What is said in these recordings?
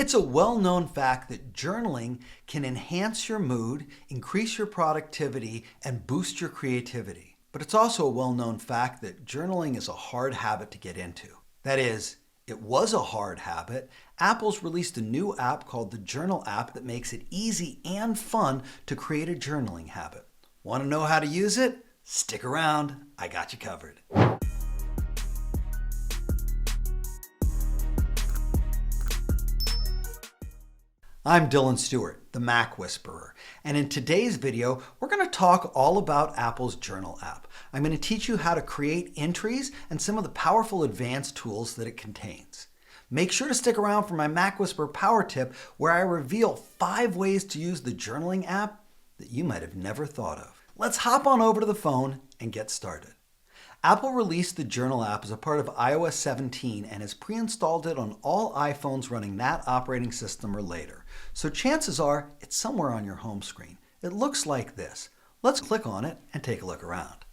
It's a well-known fact that journaling can enhance your mood, increase your productivity, and boost your creativity. But it's also a well-known fact that journaling is a hard habit to get into. That is, it was a hard habit. Apple's released a new app called the Journal app that makes it easy and fun to create a journaling habit. Want to know how to use it? Stick around, I got you covered. I'm Dylan Stewart, the MacWhisperer, and in today's video, we're going to talk all about Apple's Journal app. I'm going to teach you how to create entries and some of the powerful advanced tools that it contains. Make sure to stick around for my MacWhisperer Power Tip, where I reveal 5 ways to use the journaling app that you might have never thought of. Let's hop on over to the phone and get started. Apple released the Journal app as a part of iOS 17 and has pre-installed it on all iPhones running that operating system or later. So chances are it's somewhere on your home screen. It looks like this. Let's click on it and take a look around.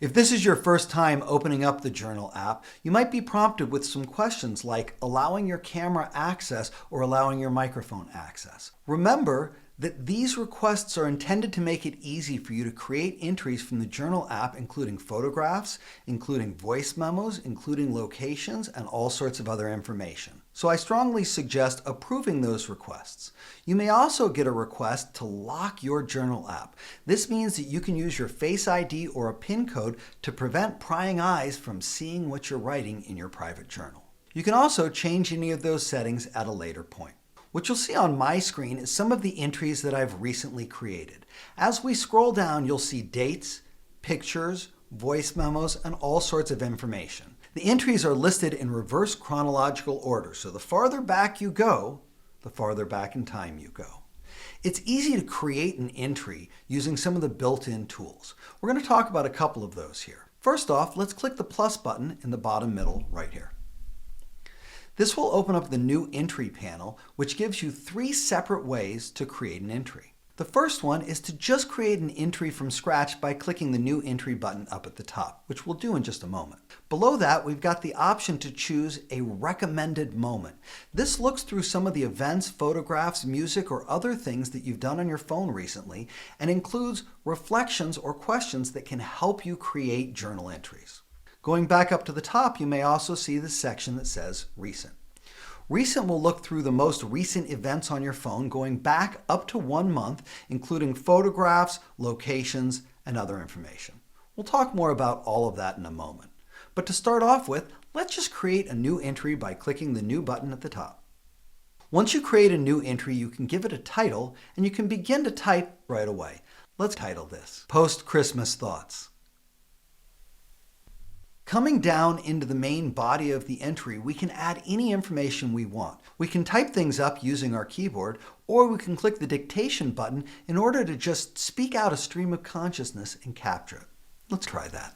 If this is your first time opening up the Journal app, you might be prompted with some questions like allowing your camera access or allowing your microphone access. Remember that these requests are intended to make it easy for you to create entries from the Journal app, including photographs, including voice memos, including locations, and all sorts of other information. So I strongly suggest approving those requests. You may also get a request to lock your Journal app. This means that you can use your Face ID or a PIN code to prevent prying eyes from seeing what you're writing in your private journal. You can also change any of those settings at a later point. What you'll see on my screen is some of the entries that I've recently created. As we scroll down, you'll see dates, pictures, voice memos, and all sorts of information. The entries are listed in reverse chronological order, so the farther back you go, the farther back in time you go. It's easy to create an entry using some of the built-in tools. We're going to talk about a couple of those here. First off, let's click the plus button in the bottom middle right here. This will open up the new entry panel, which gives you 3 separate ways to create an entry. The first one is to just create an entry from scratch by clicking the new entry button up at the top, which we'll do in just a moment. Below that, we've got the option to choose a recommended moment. This looks through some of the events, photographs, music, or other things that you've done on your phone recently, and includes reflections or questions that can help you create journal entries. Going back up to the top, you may also see the section that says Recent. Recent will look through the most recent events on your phone going back up to 1 month, including photographs, locations, and other information. We'll talk more about all of that in a moment. But to start off with, let's just create a new entry by clicking the New button at the top. Once you create a new entry, you can give it a title, and you can begin to type right away. Let's title this Post-Christmas Thoughts. Coming down into the main body of the entry, we can add any information we want. We can type things up using our keyboard, or we can click the dictation button in order to just speak out a stream of consciousness and capture it. Let's try that.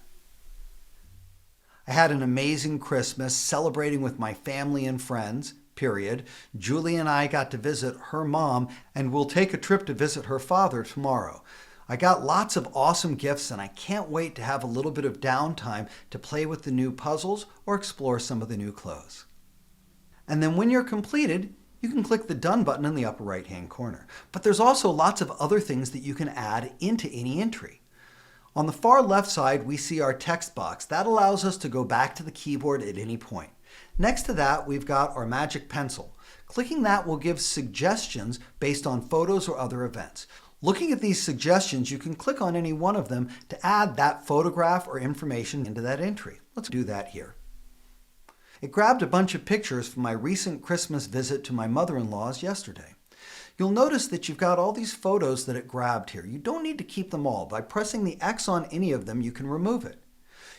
I had an amazing Christmas celebrating with my family and friends, period. Julie and I got to visit her mom, and we'll take a trip to visit her father tomorrow. I got lots of awesome gifts, and I can't wait to have a little bit of downtime to play with the new puzzles or explore some of the new clothes. And then when you're completed, you can click the Done button in the upper right-hand corner. But there's also lots of other things that you can add into any entry. On the far left side, we see our text box. That allows us to go back to the keyboard at any point. Next to that, we've got our magic pencil. Clicking that will give suggestions based on photos or other events. Looking at these suggestions, you can click on any one of them to add that photograph or information into that entry. Let's do that here. It grabbed a bunch of pictures from my recent Christmas visit to my mother-in-law's yesterday. You'll notice that you've got all these photos that it grabbed here. You don't need to keep them all. By pressing the X on any of them, you can remove it.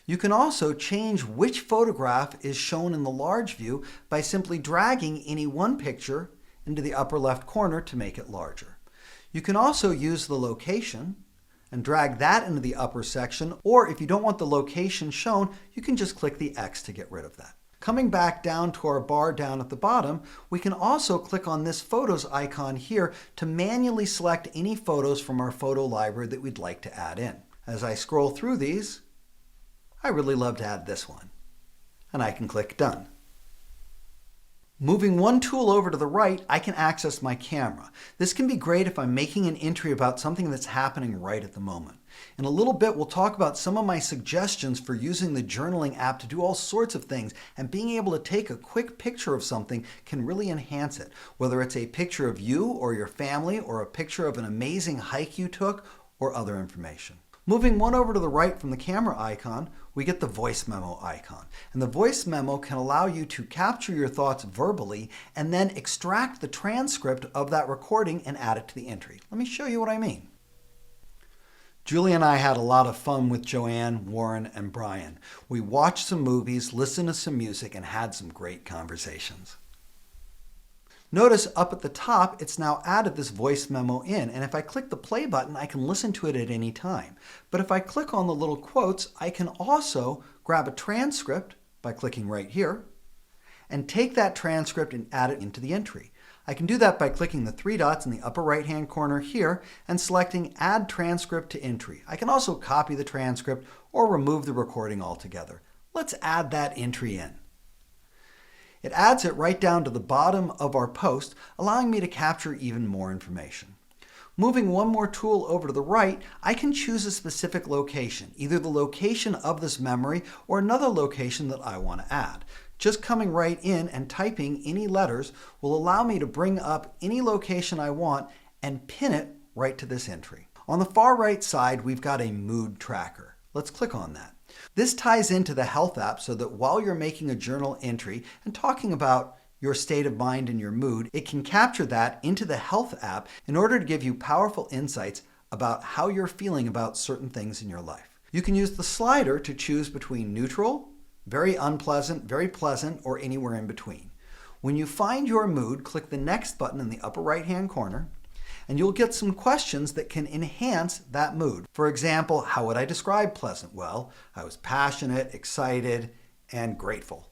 You can also change which photograph is shown in the large view by simply dragging any one picture into the upper left corner to make it larger. You can also use the location and drag that into the upper section, or if you don't want the location shown, you can just click the X to get rid of that. Coming back down to our bar down at the bottom, we can also click on this Photos icon here to manually select any photos from our photo library that we'd like to add in. As I scroll through these, I really love to add this one, and I can click Done. Moving one tool over to the right, I can access my camera. This can be great if I'm making an entry about something that's happening right at the moment. In a little bit, we'll talk about some of my suggestions for using the journaling app to do all sorts of things, and being able to take a quick picture of something can really enhance it, whether it's a picture of you or your family, or a picture of an amazing hike you took, or other information. Moving one over to the right from the camera icon, we get the voice memo icon. And the voice memo can allow you to capture your thoughts verbally and then extract the transcript of that recording and add it to the entry. Let me show you what I mean. Julie and I had a lot of fun with Joanne, Warren, and Brian. We watched some movies, listened to some music, and had some great conversations. Notice up at the top, it's now added this voice memo in, and if I click the play button, I can listen to it at any time. But if I click on the little quotes, I can also grab a transcript by clicking right here, and take that transcript and add it into the entry. I can do that by clicking the three dots in the upper right-hand corner here and selecting Add Transcript to Entry. I can also copy the transcript or remove the recording altogether. Let's add that entry in. It adds it right down to the bottom of our post, allowing me to capture even more information. Moving one more tool over to the right, I can choose a specific location, either the location of this memory or another location that I want to add. Just coming right in and typing any letters will allow me to bring up any location I want and pin it right to this entry. On the far right side, we've got a mood tracker. Let's click on that. This ties into the health app so that while you're making a journal entry and talking about your state of mind and your mood, it can capture that into the health app in order to give you powerful insights about how you're feeling about certain things in your life. You can use the slider to choose between neutral, very unpleasant, very pleasant, or anywhere in between. When you find your mood, click the next button in the upper right-hand corner, and you'll get some questions that can enhance that mood. For example, how would I describe pleasant? Well, I was passionate, excited, and grateful.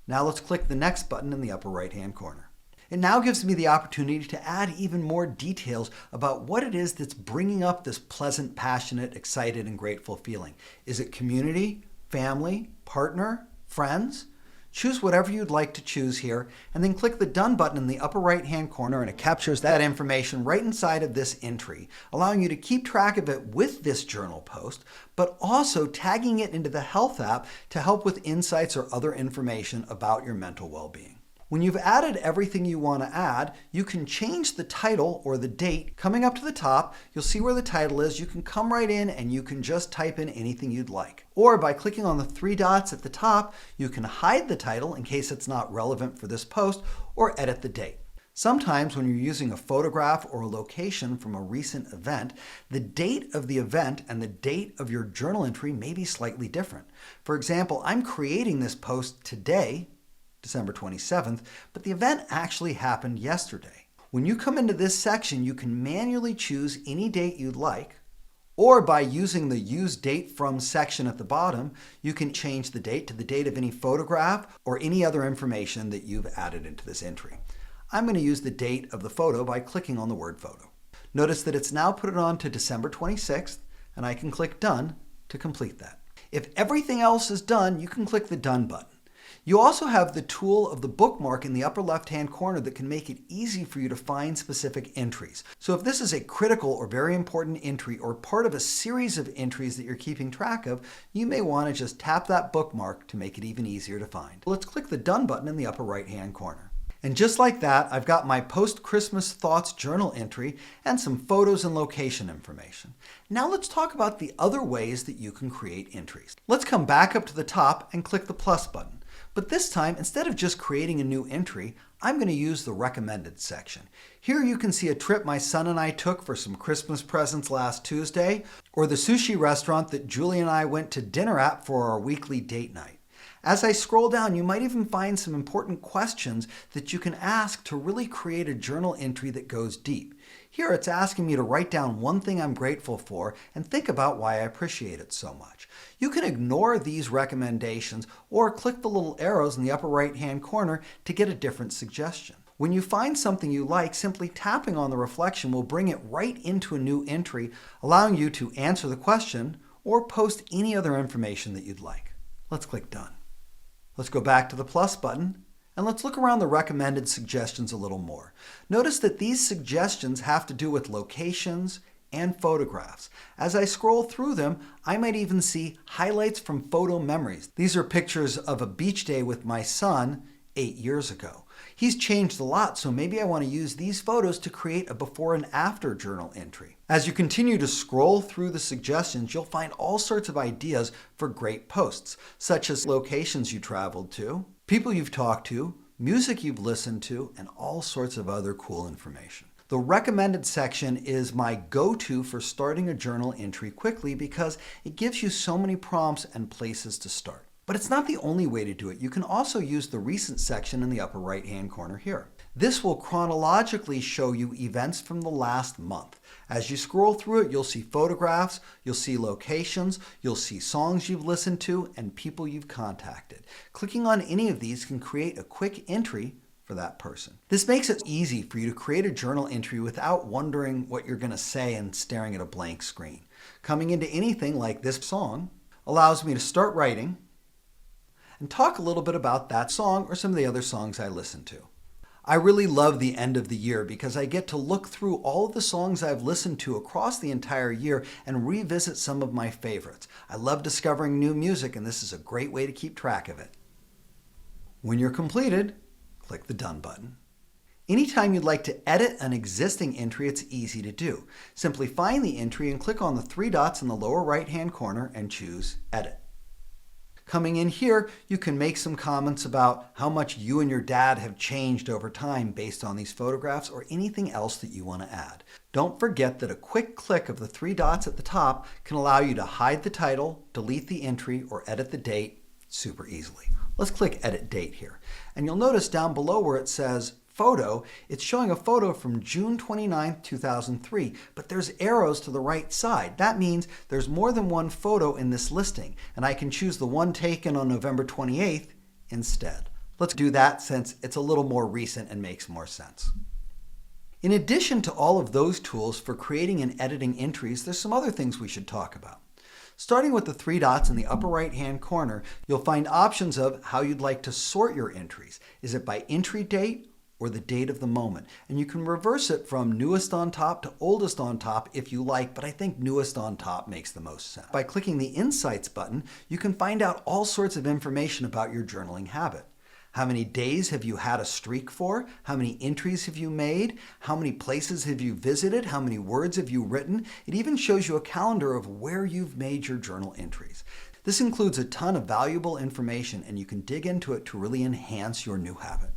Now let's click the next button in the upper right-hand corner. It now gives me the opportunity to add even more details about what it is that's bringing up this pleasant, passionate, excited, and grateful feeling. Is it community, family, partner, friends? Choose whatever you'd like to choose here, and then click the Done button in the upper right-hand corner, and it captures that information right inside of this entry, allowing you to keep track of it with this journal post, but also tagging it into the Health app to help with insights or other information about your mental well-being. When you've added everything you want to add, you can change the title or the date. Coming up to the top, you'll see where the title is. You can come right in and you can just type in anything you'd like. Or by clicking on the three dots at the top, you can hide the title in case it's not relevant for this post, or edit the date. Sometimes when you're using a photograph or a location from a recent event, the date of the event and the date of your journal entry may be slightly different. For example, I'm creating this post today, December 27th, but the event actually happened yesterday. When you come into this section, you can manually choose any date you'd like, or by using the Use Date From section at the bottom, you can change the date to the date of any photograph or any other information that you've added into this entry. I'm going to use the date of the photo by clicking on the word photo. Notice that it's now put it on to December 26th, and I can click Done to complete that. If everything else is done, you can click the Done button. You also have the tool of the bookmark in the upper left-hand corner that can make it easy for you to find specific entries. So if this is a critical or very important entry or part of a series of entries that you're keeping track of, you may want to just tap that bookmark to make it even easier to find. Let's click the Done button in the upper right-hand corner. And just like that, I've got my post-Christmas thoughts journal entry and some photos and location information. Now let's talk about the other ways that you can create entries. Let's come back up to the top and click the plus button. But this time, instead of just creating a new entry, I'm going to use the recommended section. Here you can see a trip my son and I took for some Christmas presents last Tuesday, or the sushi restaurant that Julie and I went to dinner at for our weekly date night. As I scroll down, you might even find some important questions that you can ask to really create a journal entry that goes deep. Here it's asking me to write down one thing I'm grateful for and think about why I appreciate it so much. You can ignore these recommendations or click the little arrows in the upper right-hand corner to get a different suggestion. When you find something you like, simply tapping on the reflection will bring it right into a new entry, allowing you to answer the question or post any other information that you'd like. Let's click Done. Let's go back to the plus button And let's look around the recommended suggestions a little more. Notice that these suggestions have to do with locations and photographs. As I scroll through them, I might even see highlights from photo memories. These are pictures of a beach day with my son 8 years ago. He's changed a lot, so maybe I want to use these photos to create a before and after journal entry. As you continue to scroll through the suggestions, you'll find all sorts of ideas for great posts, such as locations you traveled to, people you've talked to, music you've listened to, and all sorts of other cool information. The recommended section is my go-to for starting a journal entry quickly because it gives you so many prompts and places to start. But it's not the only way to do it. You can also use the recent section in the upper right-hand corner here. This will chronologically show you events from the last month. As you scroll through it, you'll see photographs, you'll see locations, you'll see songs you've listened to, and people you've contacted. Clicking on any of these can create a quick entry for that person. This makes it easy for you to create a journal entry without wondering what you're going to say and staring at a blank screen. Coming into anything like this song allows me to start writing and talk a little bit about that song or some of the other songs I listen to. I really love the end of the year because I get to look through all of the songs I've listened to across the entire year and revisit some of my favorites. I love discovering new music, and this is a great way to keep track of it. When you're completed, click the Done button. Anytime you'd like to edit an existing entry, it's easy to do. Simply find the entry and click on the 3 dots in the lower right-hand corner and choose Edit. Coming in here, you can make some comments about how much you and your dad have changed over time based on these photographs or anything else that you want to add. Don't forget that a quick click of the 3 dots at the top can allow you to hide the title, delete the entry, or edit the date super easily. Let's click Edit Date here. And you'll notice down below where it says Photo, it's showing a photo from June 29th, 2003, but there's arrows to the right side. That means there's more than one photo in this listing, and I can choose the one taken on November 28th instead. Let's do that since it's a little more recent and makes more sense. In addition to all of those tools for creating and editing entries, there's some other things we should talk about. Starting with the 3 dots in the upper right-hand corner, you'll find options of how you'd like to sort your entries. Is it by entry date or the date of the moment? And you can reverse it from newest on top to oldest on top if you like, but I think newest on top makes the most sense. By clicking the Insights button, you can find out all sorts of information about your journaling habit. How many days have you had a streak for? How many entries have you made? How many places have you visited? How many words have you written? It even shows you a calendar of where you've made your journal entries. This includes a ton of valuable information, and you can dig into it to really enhance your new habit.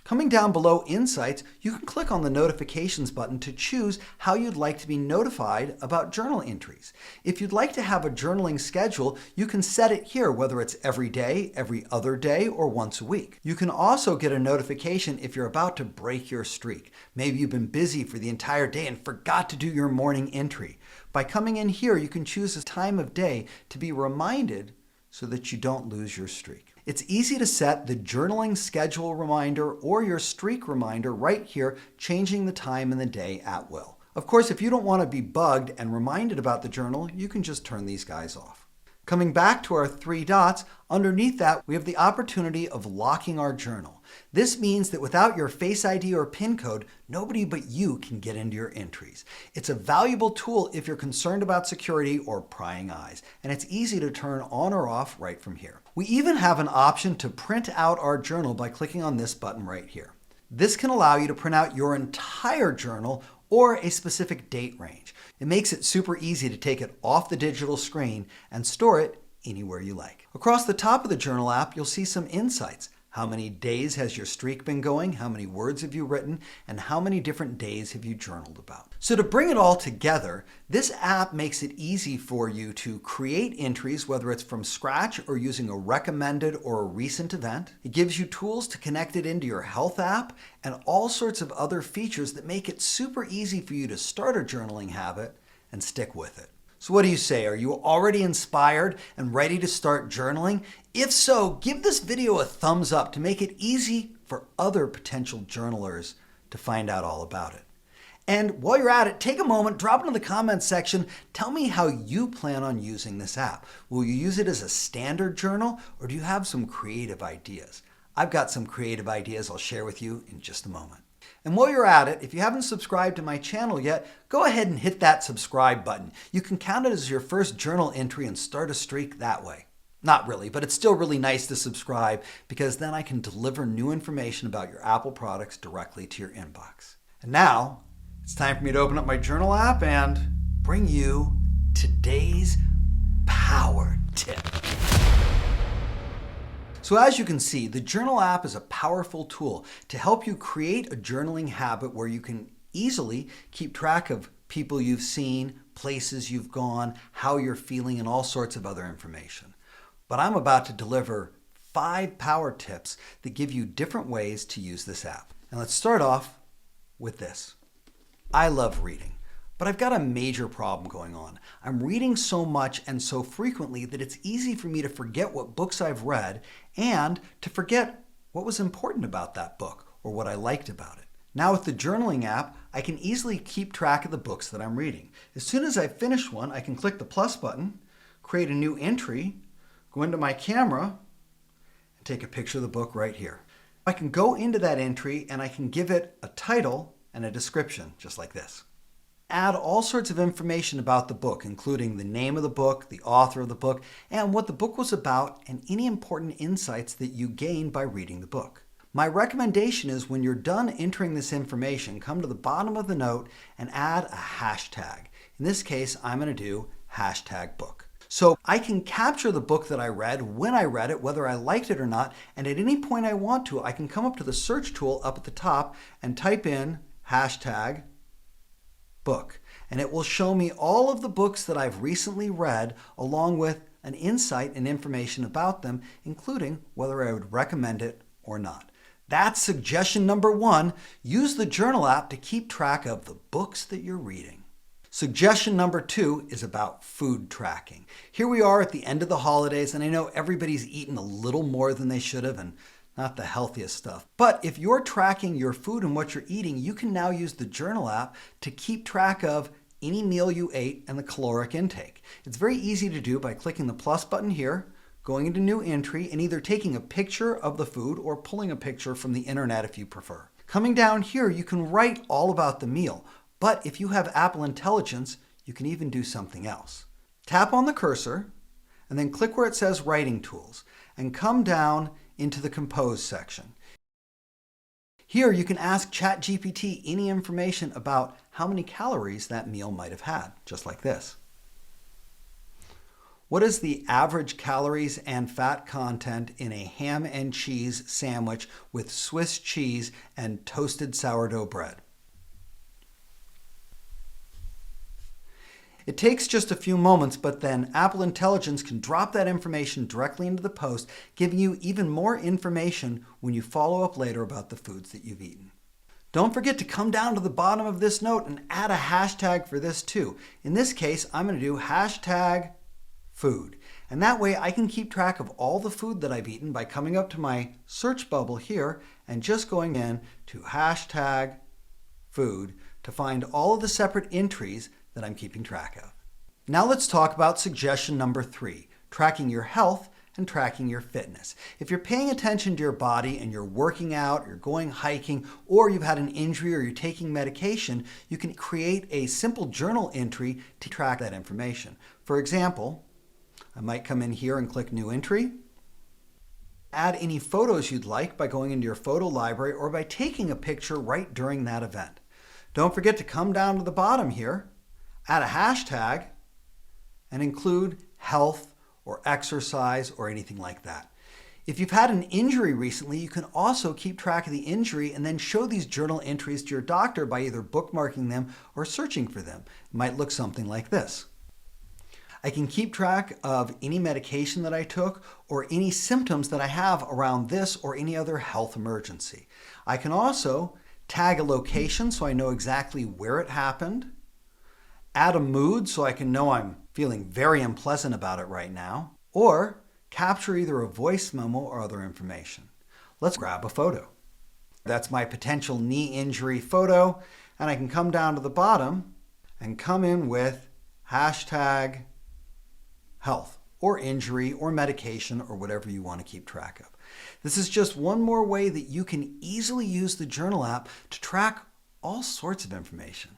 Coming down below Insights, you can click on the Notifications button to choose how you'd like to be notified about journal entries. If you'd like to have a journaling schedule, you can set it here, whether it's every day, every other day, or once a week. You can also get a notification if you're about to break your streak. Maybe you've been busy for the entire day and forgot to do your morning entry. By coming in here, you can choose a time of day to be reminded so that you don't lose your streak. It's easy to set the journaling schedule reminder or your streak reminder right here, changing the time and the day at will. Of course, if you don't want to be bugged and reminded about the journal, you can just turn these guys off. Coming back to our 3 dots, underneath that we have the opportunity of locking our journal. This means that without your Face ID or PIN code, nobody but you can get into your entries. It's a valuable tool if you're concerned about security or prying eyes, and it's easy to turn on or off right from here. We even have an option to print out our journal by clicking on this button right here. This can allow you to print out your entire journal or a specific date range. It makes it super easy to take it off the digital screen and store it anywhere you like. Across the top of the journal app, you'll see some insights. How many days has your streak been going? How many words have you written? And how many different days have you journaled about? So to bring it all together, this app makes it easy for you to create entries, whether it's from scratch or using a recommended or a recent event. It gives you tools to connect it into your health app and all sorts of other features that make it super easy for you to start a journaling habit and stick with it. So what do you say? Are you already inspired and ready to start journaling? If so, give this video a thumbs up to make it easy for other potential journalers to find out all about it. And while you're at it, take a moment, drop it in the comments section. Tell me how you plan on using this app. Will you use it as a standard journal, or do you have some creative ideas? I've got some creative ideas I'll share with you in just a moment. And while you're at it, if you haven't subscribed to my channel yet, go ahead and hit that subscribe button. You can count it as your first journal entry and start a streak that way. Not really, but it's still really nice to subscribe because then I can deliver new information about your Apple products directly to your inbox. And now, it's time for me to open up my journal app and bring you today's power tip. So as you can see, the journal app is a powerful tool to help you create a journaling habit where you can easily keep track of people you've seen, places you've gone, how you're feeling, and all sorts of other information. But I'm about to deliver 5 power tips that give you different ways to use this app. And let's start off with this. I love reading, but I've got a major problem going on. I'm reading so much and so frequently that it's easy for me to forget what books I've read and to forget what was important about that book or what I liked about it. Now with the journaling app, I can easily keep track of the books that I'm reading. As soon as I finish one, I can click the plus button, create a new entry, go into my camera, and take a picture of the book right here. I can go into that entry and I can give it a title and a description, just like this. Add all sorts of information about the book, including the name of the book, the author of the book, and what the book was about, and any important insights that you gained by reading the book. My recommendation is when you're done entering this information, come to the bottom of the note and add a hashtag. In this case, I'm going to do #book. So I can capture the book that I read, when I read it, whether I liked it or not, and at any point I want to, I can come up to the search tool up at the top and type in #book. And it will show me all of the books that I've recently read, along with an insight and information about them, including whether I would recommend it or not. That's suggestion number 1. Use the journal app to keep track of the books that you're reading. Suggestion number 2 is about food tracking. Here we are at the end of the holidays, and I know everybody's eaten a little more than they should have, and not the healthiest stuff. But if you're tracking your food and what you're eating, you can now use the journal app to keep track of any meal you ate and the caloric intake. It's very easy to do by clicking the plus button here, going into new entry, and either taking a picture of the food or pulling a picture from the internet if you prefer. Coming down here, you can write all about the meal. But if you have Apple Intelligence, you can even do something else. Tap on the cursor and then click where it says Writing Tools and come down into the Compose section. Here you can ask ChatGPT any information about how many calories that meal might have had, just like this. What is the average calories and fat content in a ham and cheese sandwich with Swiss cheese and toasted sourdough bread? It takes just a few moments, but then Apple Intelligence can drop that information directly into the post, giving you even more information when you follow up later about the foods that you've eaten. Don't forget to come down to the bottom of this note and add a hashtag for this too. In this case, I'm going to do #food. And that way I can keep track of all the food that I've eaten by coming up to my search bubble here and just going in to #food to find all of the separate entries that I'm keeping track of. Now let's talk about suggestion number 3, tracking your health and tracking your fitness. If you're paying attention to your body and you're working out, you're going hiking, or you've had an injury or you're taking medication, you can create a simple journal entry to track that information. For example, I might come in here and click New Entry. Add any photos you'd like by going into your photo library or by taking a picture right during that event. Don't forget to come down to the bottom here, add a hashtag, and include health or exercise or anything like that. If you've had an injury recently, you can also keep track of the injury and then show these journal entries to your doctor by either bookmarking them or searching for them. It might look something like this. I can keep track of any medication that I took or any symptoms that I have around this or any other health emergency. I can also tag a location so I know exactly where it happened, add a mood so I can know I'm feeling very unpleasant about it right now, or capture either a voice memo or other information. Let's grab a photo. That's my potential knee injury photo, and I can come down to the bottom and come in with #health or injury or medication or whatever you want to keep track of. This is just one more way that you can easily use the Journal app to track all sorts of information.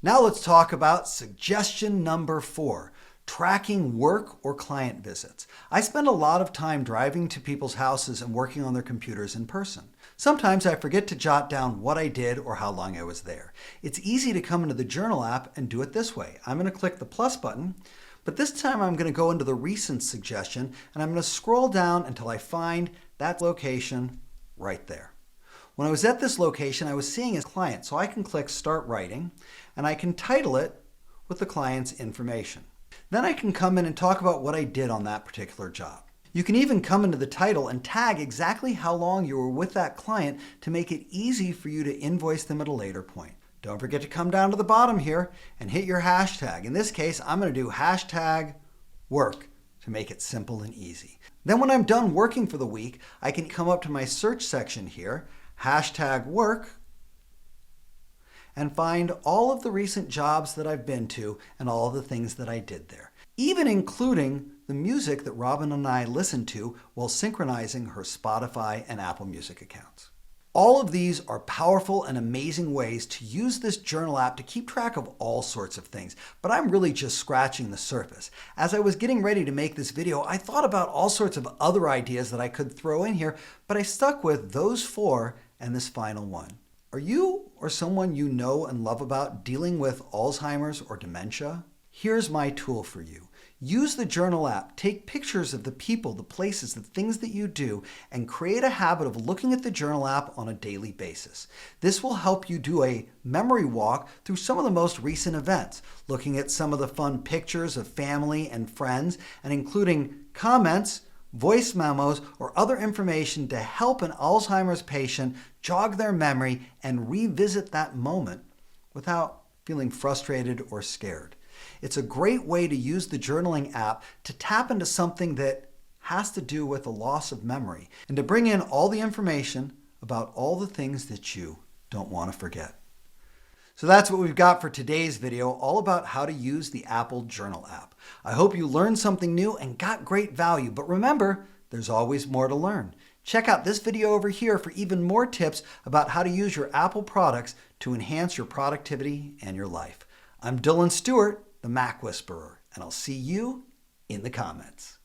Now let's talk about suggestion number 4. Tracking work or client visits. I spend a lot of time driving to people's houses and working on their computers in person. Sometimes I forget to jot down what I did or how long I was there. It's easy to come into the Journal app and do it this way. I'm going to click the plus button, but this time I'm going to go into the recent suggestion and I'm going to scroll down until I find that location right there. When I was at this location, I was seeing a client, so I can click Start Writing and I can title it with the client's information. Then I can come in and talk about what I did on that particular job. You can even come into the title and tag exactly how long you were with that client to make it easy for you to invoice them at a later point. Don't forget to come down to the bottom here and hit your hashtag. In this case, I'm going to do hashtag work to make it simple and easy. Then when I'm done working for the week, I can come up to my search section here, hashtag work, and find all of the recent jobs that I've been to and all of the things that I did there, even including the music that Robin and I listened to while synchronizing her Spotify and Apple Music accounts. All of these are powerful and amazing ways to use this journal app to keep track of all sorts of things, but I'm really just scratching the surface. As I was getting ready to make this video, I thought about all sorts of other ideas that I could throw in here, but I stuck with those 4 and this final one. Are you or someone you know and love about dealing with Alzheimer's or dementia? Here's my tool for you. Use the Journal app, take pictures of the people, the places, the things that you do, and create a habit of looking at the Journal app on a daily basis. This will help you do a memory walk through some of the most recent events, looking at some of the fun pictures of family and friends, and including comments, voice memos, or other information to help an Alzheimer's patient jog their memory and revisit that moment without feeling frustrated or scared. It's a great way to use the journaling app to tap into something that has to do with a loss of memory and to bring in all the information about all the things that you don't want to forget. So that's what we've got for today's video, all about how to use the Apple Journal app. I hope you learned something new and got great value, but remember, there's always more to learn. Check out this video over here for even more tips about how to use your Apple products to enhance your productivity and your life. I'm Dylan Stewart, the Mac Whisperer, and I'll see you in the comments.